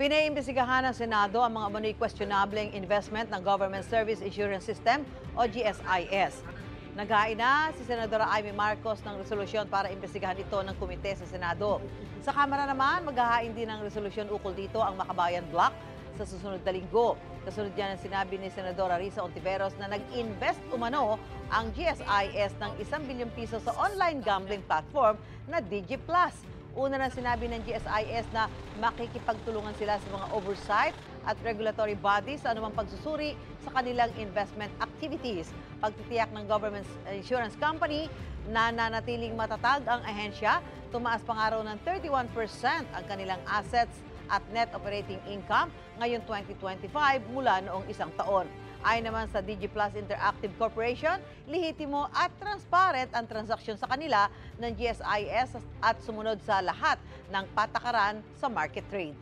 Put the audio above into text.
Pinaimbestigahan ng Senado ang mga umano'y questionableng investment ng Government Service Assurance System o GSIS. Naghain na si Senadora Amy Marcos ng resolusyon para imbestigahan ito ng komite sa Senado. Sa Kamara naman, maghahain din ng resolusyon ukol dito ang Makabayan Block sa susunod na linggo. Kasunod yan ang sinabi ni Senadora Risa Ontiveros na nag-invest umano ang GSIS ng 1 bilyong piso sa online gambling platform na DigiPlus. Una na sinabi ng GSIS na makikipagtulungan sila sa mga oversight at regulatory bodies sa anumang pagsusuri sa kanilang investment activities. Pagtitiyak ng Government Insurance Company na nanatiling matatag ang ahensya, tumaas pa nga raw ng 31% ang kanilang assets at net operating income ngayong 2025 mula noong isang taon. Ayon naman sa DigiPlus Interactive Corporation, lehitimo at transparent ang transaksyon sa kanila ng GSIS at sumunod sa lahat ng patakaran sa market trade.